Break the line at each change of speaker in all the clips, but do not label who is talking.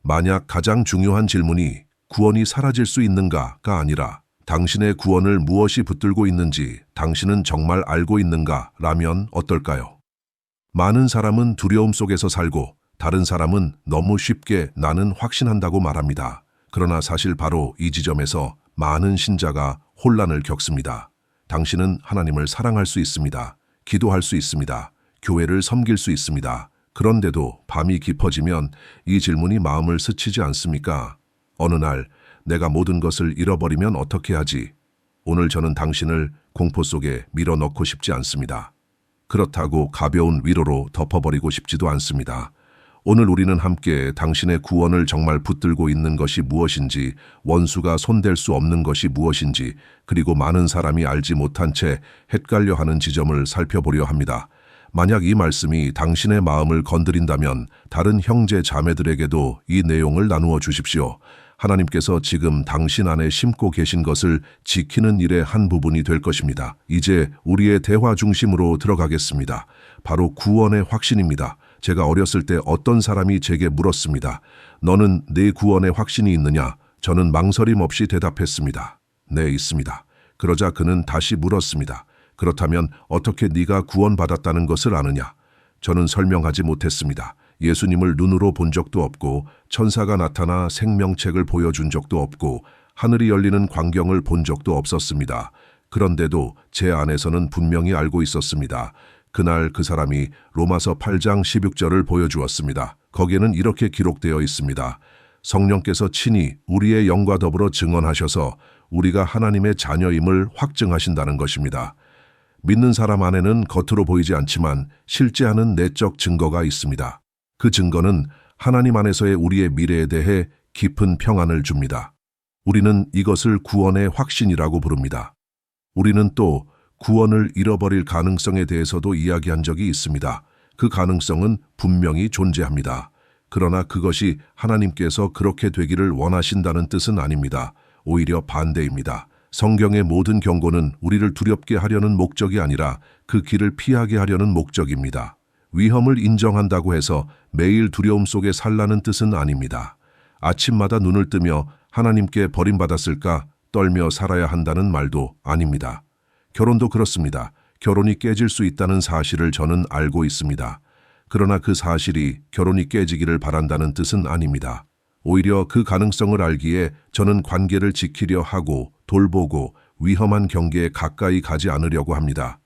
만약 가장 중요한 질문이 구원이 사라질 수 있는가가 아니라 당신의 구원을 무엇이 붙들고 있는지 당신은 정말 알고 있는가 라면 어떨까요? 많은 사람은 두려움 속에서 살고 다른 사람은 너무 쉽게 나는 확신한다고 말합니다. 그러나 사실 바로 이 지점에서 많은 신자가 혼란을 겪습니다. 당신은 하나님을 사랑할 수 있습니다. 기도할 수 있습니다. 교회를 섬길 수 있습니다. 그런데도 밤이 깊어지면 이 질문이 마음을 스치지 않습니까? 어느 날 내가 모든 것을 잃어버리면 어떻게 하지? 오늘 저는 당신을 공포 속에 밀어넣고 싶지 않습니다. 그렇다고 가벼운 위로로 덮어버리고 싶지도 않습니다. 오늘 우리는 함께 당신의 구원을 정말 붙들고 있는 것이 무엇인지, 원수가 손댈 수 없는 것이 무엇인지, 그리고 많은 사람이 알지 못한 채 헷갈려하는 지점을 살펴보려 합니다. 만약 이 말씀이 당신의 마음을 건드린다면 다른 형제 자매들에게도 이 내용을 나누어 주십시오. 하나님께서 지금 당신 안에 심고 계신 것을 지키는 일의 한 부분이 될 것입니다. 이제 우리의 대화 중심으로 들어가겠습니다. 바로 구원의 확신입니다. 제가 어렸을 때 어떤 사람이 제게 물었습니다. 너는 내 구원의 확신이 있느냐? 저는 망설임 없이 대답했습니다. 네, 있습니다. 그러자 그는 다시 물었습니다. 그렇다면 어떻게 네가 구원받았다는 것을 아느냐? 저는 설명하지 못했습니다. 예수님을 눈으로 본 적도 없고 천사가 나타나 생명책을 보여준 적도 없고 하늘이 열리는 광경을 본 적도 없었습니다. 그런데도 제 안에서는 분명히 알고 있었습니다. 그날 그 사람이 로마서 8장 16절을 보여주었습니다. 거기에는 이렇게 기록되어 있습니다. 성령께서 친히 우리의 영과 더불어 증언하셔서 우리가 하나님의 자녀임을 확증하신다는 것입니다. 믿는 사람 안에는 겉으로 보이지 않지만 실제하는 내적 증거가 있습니다. 그 증거는 하나님 안에서의 우리의 미래에 대해 깊은 평안을 줍니다. 우리는 이것을 구원의 확신이라고 부릅니다. 우리는 또 구원을 잃어버릴 가능성에 대해서도 이야기한 적이 있습니다. 그 가능성은 분명히 존재합니다. 그러나 그것이 하나님께서 그렇게 되기를 원하신다는 뜻은 아닙니다. 오히려 반대입니다. 성경의 모든 경고는 우리를 두렵게 하려는 목적이 아니라 그 길을 피하게 하려는 목적입니다. 위험을 인정한다고 해서 매일 두려움 속에 살라는 뜻은 아닙니다. 아침마다 눈을 뜨며 하나님께 버림받았을까 떨며 살아야 한다는 말도 아닙니다. 결혼도 그렇습니다. 결혼이 깨질 수 있다는 사실을 저는 알고 있습니다. 그러나 그 사실이 결혼이 깨지기를 바란다는 뜻은 아닙니다. 오히려 그 가능성을 알기에 저는 관계를 지키려 하고 돌보고 위험한 경계에 가까이 가지 않으려고 합니다.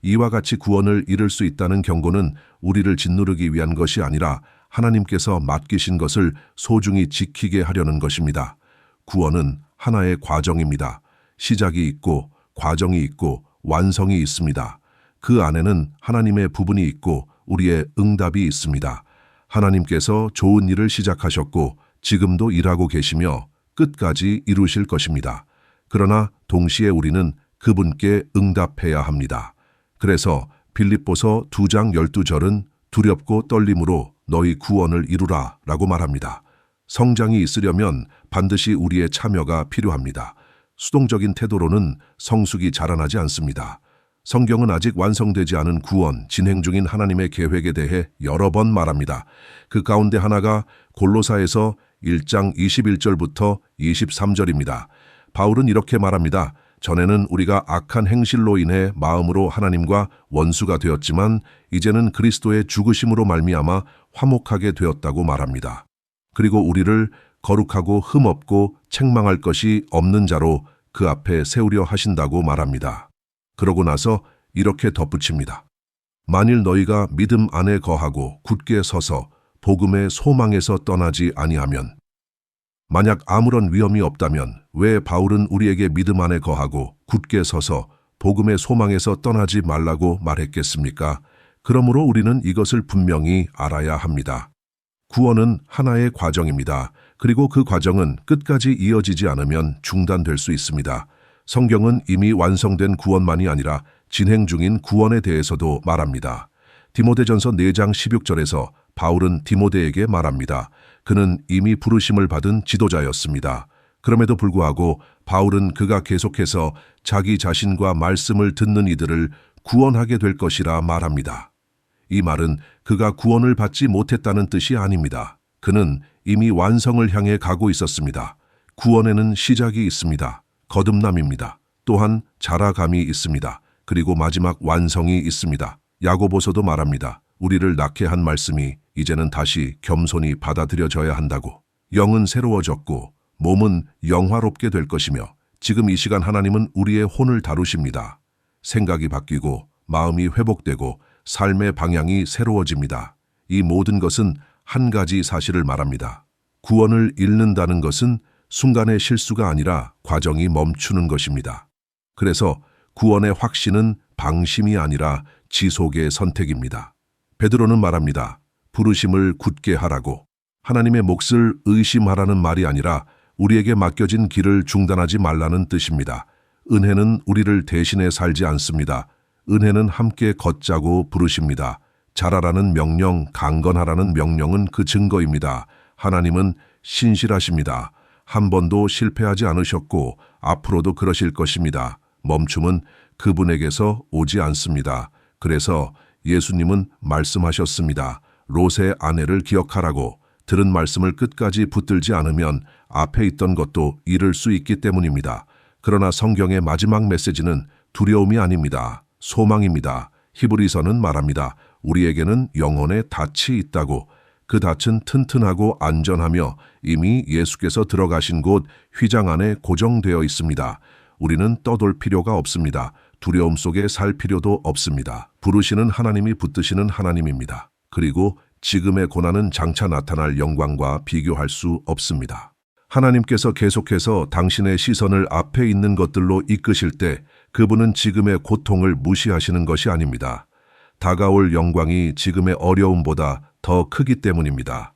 이와 같이 구원을 잃을 수 있다는 경고는 우리를 짓누르기 위한 것이 아니라 하나님께서 맡기신 것을 소중히 지키게 하려는 것입니다. 구원은 하나의 과정입니다. 시작이 있고 과정이 있고 완성이 있습니다. 그 안에는 하나님의 부분이 있고 우리의 응답이 있습니다. 하나님께서 좋은 일을 시작하셨고 지금도 일하고 계시며 끝까지 이루실 것입니다. 그러나 동시에 우리는 그분께 응답해야 합니다. 그래서 빌립보서 2장 12절은 두렵고 떨림으로 너희 구원을 이루라 라고 말합니다. 성장이 있으려면 반드시 우리의 참여가 필요합니다. 수동적인 태도로는 성숙이 자라나지 않습니다. 성경은 아직 완성되지 않은 구원, 진행 중인 하나님의 계획에 대해 여러 번 말합니다. 그 가운데 하나가 골로사에서 1장 21절부터 23절입니다. 바울은 이렇게 말합니다. 전에는 우리가 악한 행실로 인해 마음으로 하나님과 원수가 되었지만 이제는 그리스도의 죽으심으로 말미암아 화목하게 되었다고 말합니다. 그리고 우리를 거룩하고 흠없고 책망할 것이 없는 자로 그 앞에 세우려 하신다고 말합니다. 그러고 나서 이렇게 덧붙입니다. 만일 너희가 믿음 안에 거하고 굳게 서서 복음의 소망에서 떠나지 아니하면, 만약 아무런 위험이 없다면 왜 바울은 우리에게 믿음 안에 거하고 굳게 서서 복음의 소망에서 떠나지 말라고 말했겠습니까? 그러므로 우리는 이것을 분명히 알아야 합니다. 구원은 하나의 과정입니다. 그리고 그 과정은 끝까지 이어지지 않으면 중단될 수 있습니다. 성경은 이미 완성된 구원만이 아니라 진행 중인 구원에 대해서도 말합니다. 디모데전서 4장 16절에서 바울은 디모데에게 말합니다. 그는 이미 부르심을 받은 지도자였습니다. 그럼에도 불구하고 바울은 그가 계속해서 자기 자신과 말씀을 듣는 이들을 구원하게 될 것이라 말합니다. 이 말은 그가 구원을 받지 못했다는 뜻이 아닙니다. 그는 이미 완성을 향해 가고 있었습니다. 구원에는 시작이 있습니다. 거듭남입니다. 또한 자라감이 있습니다. 그리고 마지막 완성이 있습니다. 야고보서도 말합니다. 우리를 낳게 한 말씀이 이제는 다시 겸손히 받아들여져야 한다고. 영은 새로워졌고 몸은 영화롭게 될 것이며 지금 이 시간 하나님은 우리의 혼을 다루십니다. 생각이 바뀌고 마음이 회복되고 삶의 방향이 새로워집니다. 이 모든 것은 한 가지 사실을 말합니다. 구원을 잃는다는 것은 순간의 실수가 아니라 과정이 멈추는 것입니다. 그래서 구원의 확신은 방심이 아니라 지속의 선택입니다. 베드로는 말합니다. 부르심을 굳게 하라고. 하나님의 몫을 의심하라는 말이 아니라 우리에게 맡겨진 길을 중단하지 말라는 뜻입니다. 은혜는 우리를 대신해 살지 않습니다. 은혜는 함께 걷자고 부르십니다. 자라라는 명령, 강건하라는 명령은 그 증거입니다. 하나님은 신실하십니다. 한 번도 실패하지 않으셨고 앞으로도 그러실 것입니다. 멈춤은 그분에게서 오지 않습니다. 그래서 예수님은 말씀하셨습니다. 롯의 아내를 기억하라고. 들은 말씀을 끝까지 붙들지 않으면 앞에 있던 것도 잃을 수 있기 때문입니다. 그러나 성경의 마지막 메시지는 두려움이 아닙니다. 소망입니다. 히브리서는 말합니다. 우리에게는 영혼의 닻이 있다고. 그 닻은 튼튼하고 안전하며 이미 예수께서 들어가신 곳 휘장 안에 고정되어 있습니다. 우리는 떠돌 필요가 없습니다. 두려움 속에 살 필요도 없습니다. 부르시는 하나님이 붙드시는 하나님입니다. 그리고 지금의 고난은 장차 나타날 영광과 비교할 수 없습니다. 하나님께서 계속해서 당신의 시선을 앞에 있는 것들로 이끄실 때 그분은 지금의 고통을 무시하시는 것이 아닙니다. 다가올 영광이 지금의 어려움보다 더 크기 때문입니다.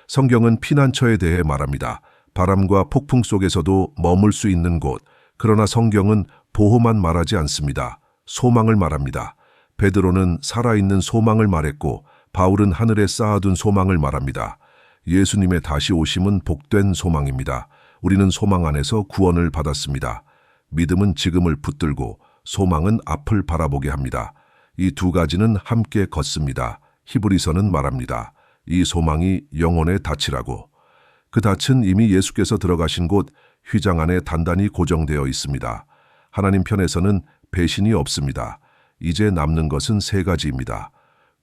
성경은 피난처에 대해 말합니다. 바람과 폭풍 속에서도 머물 수 있는 곳. 그러나 성경은 보호만 말하지 않습니다. 소망을 말합니다. 베드로는 살아있는 소망을 말했고 바울은 하늘에 쌓아둔 소망을 말합니다. 예수님의 다시 오심은 복된 소망입니다. 우리는 소망 안에서 구원을 받았습니다. 믿음은 지금을 붙들고 소망은 앞을 바라보게 합니다. 이 두 가지는 함께 걷습니다. 히브리서는 말합니다. 이 소망이 영혼의 닻이라고. 그 닻은 이미 예수께서 들어가신 곳 휘장 안에 단단히 고정되어 있습니다. 하나님 편에서는 배신이 없습니다. 이제 남는 것은 세 가지입니다.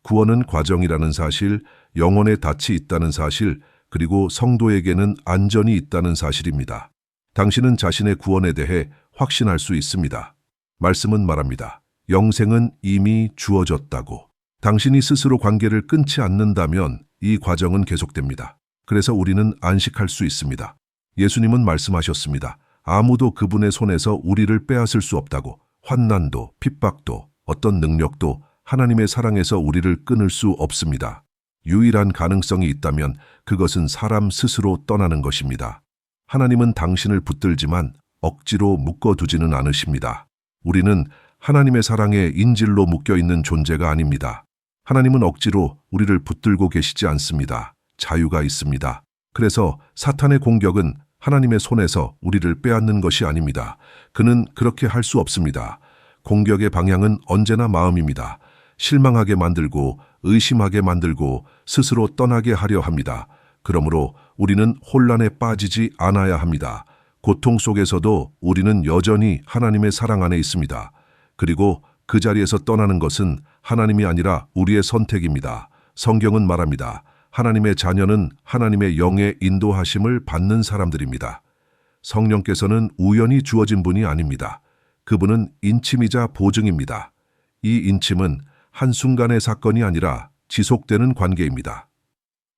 구원은 과정이라는 사실, 영혼의 닻이 있다는 사실, 그리고 성도에게는 안전이 있다는 사실입니다. 당신은 자신의 구원에 대해 확신할 수 있습니다. 말씀은 말합니다. 영생은 이미 주어졌다고. 당신이 스스로 관계를 끊지 않는다면 이 과정은 계속됩니다. 그래서 우리는 안식할 수 있습니다. 예수님은 말씀하셨습니다. 아무도 그분의 손에서 우리를 빼앗을 수 없다고. 환난도, 핍박도, 어떤 능력도 하나님의 사랑에서 우리를 끊을 수 없습니다. 유일한 가능성이 있다면 그것은 사람 스스로 떠나는 것입니다. 하나님은 당신을 붙들지만 억지로 묶어두지는 않으십니다. 우리는 하나님의 사랑에 인질로 묶여있는 존재가 아닙니다. 하나님은 억지로 우리를 붙들고 계시지 않습니다. 자유가 있습니다. 그래서 사탄의 공격은 하나님의 손에서 우리를 빼앗는 것이 아닙니다. 그는 그렇게 할 수 없습니다. 공격의 방향은 언제나 마음입니다. 실망하게 만들고 의심하게 만들고 스스로 떠나게 하려 합니다. 그러므로 우리는 혼란에 빠지지 않아야 합니다. 고통 속에서도 우리는 여전히 하나님의 사랑 안에 있습니다. 그리고 그 자리에서 떠나는 것은 하나님이 아니라 우리의 선택입니다. 성경은 말합니다. 하나님의 자녀는 하나님의 영의 인도하심을 받는 사람들입니다. 성령께서는 우연히 주어진 분이 아닙니다. 그분은 인침이자 보증입니다. 이 인침은 한순간의 사건이 아니라 지속되는 관계입니다.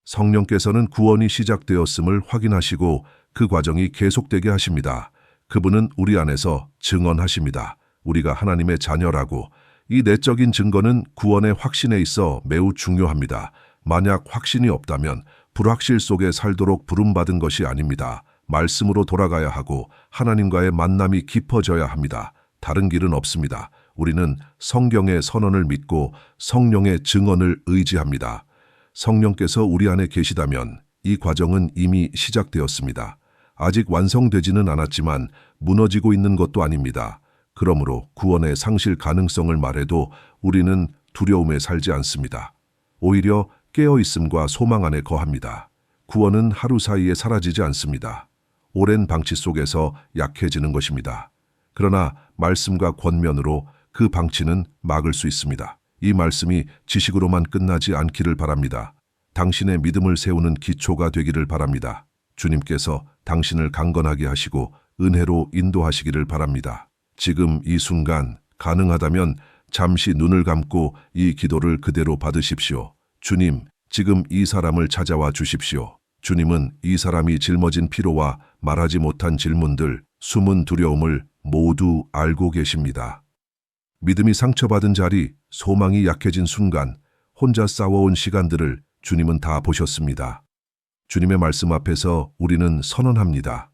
성령께서는 구원이 시작되었음을 확인하시고 그 과정이 계속되게 하십니다. 그분은 우리 안에서 증언하십니다. 우리가 하나님의 자녀라고. 이 내적인 증거는 구원의 확신에 있어 매우 중요합니다. 만약 확신이 없다면 불확실 속에 살도록 부름받은 것이 아닙니다. 말씀으로 돌아가야 하고 하나님과의 만남이 깊어져야 합니다. 다른 길은 없습니다. 우리는 성경의 선언을 믿고 성령의 증언을 의지합니다. 성령께서 우리 안에 계시다면 이 과정은 이미 시작되었습니다. 아직 완성되지는 않았지만 무너지고 있는 것도 아닙니다. 그러므로 구원의 상실 가능성을 말해도 우리는 두려움에 살지 않습니다. 오히려 깨어있음과 소망 안에 거합니다. 구원은 하루 사이에 사라지지 않습니다. 오랜 방치 속에서 약해지는 것입니다. 그러나 말씀과 권면으로 그 방치는 막을 수 있습니다. 이 말씀이 지식으로만 끝나지 않기를 바랍니다. 당신의 믿음을 세우는 기초가 되기를 바랍니다. 주님께서 당신을 강건하게 하시고 은혜로 인도하시기를 바랍니다. 지금 이 순간 가능하다면 잠시 눈을 감고 이 기도를 그대로 받으십시오. 주님, 지금 이 사람을 찾아와 주십시오. 주님은 이 사람이 짊어진 피로와 말하지 못한 질문들, 숨은 두려움을 모두 알고 계십니다. 믿음이 상처받은 자리, 소망이 약해진 순간, 혼자 싸워온 시간들을 주님은 다 보셨습니다. 주님의 말씀 앞에서 우리는 선언합니다.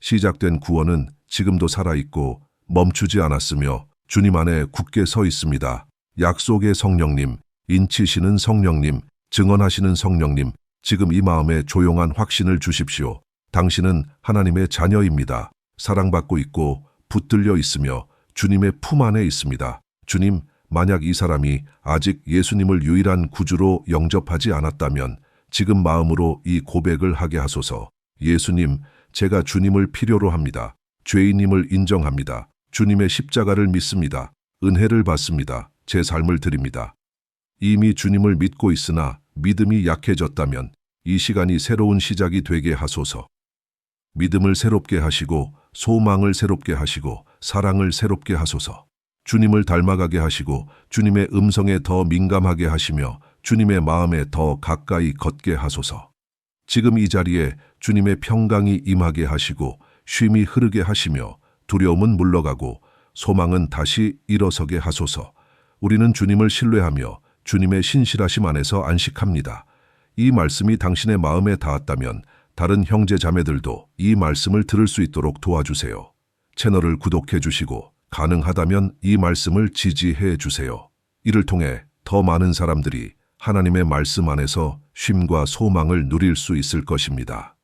시작된 구원은 지금도 살아있고 멈추지 않았으며 주님 안에 굳게 서 있습니다. 약속의 성령님, 인치시는 성령님, 증언하시는 성령님, 지금 이 마음에 조용한 확신을 주십시오. 당신은 하나님의 자녀입니다. 사랑받고 있고 붙들려 있으며 주님의 품 안에 있습니다. 주님, 만약 이 사람이 아직 예수님을 유일한 구주로 영접하지 않았다면 지금 마음으로 이 고백을 하게 하소서. 예수님, 제가 주님을 필요로 합니다. 죄인임을 인정합니다. 주님의 십자가를 믿습니다. 은혜를 받습니다. 제 삶을 드립니다. 이미 주님을 믿고 있으나 믿음이 약해졌다면 이 시간이 새로운 시작이 되게 하소서. 믿음을 새롭게 하시고 소망을 새롭게 하시고 사랑을 새롭게 하소서. 주님을 닮아가게 하시고 주님의 음성에 더 민감하게 하시며 주님의 마음에 더 가까이 걷게 하소서. 지금 이 자리에 주님의 평강이 임하게 하시고 쉼이 흐르게 하시며 두려움은 물러가고 소망은 다시 일어서게 하소서. 우리는 주님을 신뢰하며 주님의 신실하심 안에서 안식합니다. 이 말씀이 당신의 마음에 닿았다면 다른 형제 자매들도 이 말씀을 들을 수 있도록 도와주세요. 채널을 구독해 주시고 가능하다면 이 말씀을 지지해 주세요. 이를 통해 더 많은 사람들이 하나님의 말씀 안에서 쉼과 소망을 누릴 수 있을 것입니다.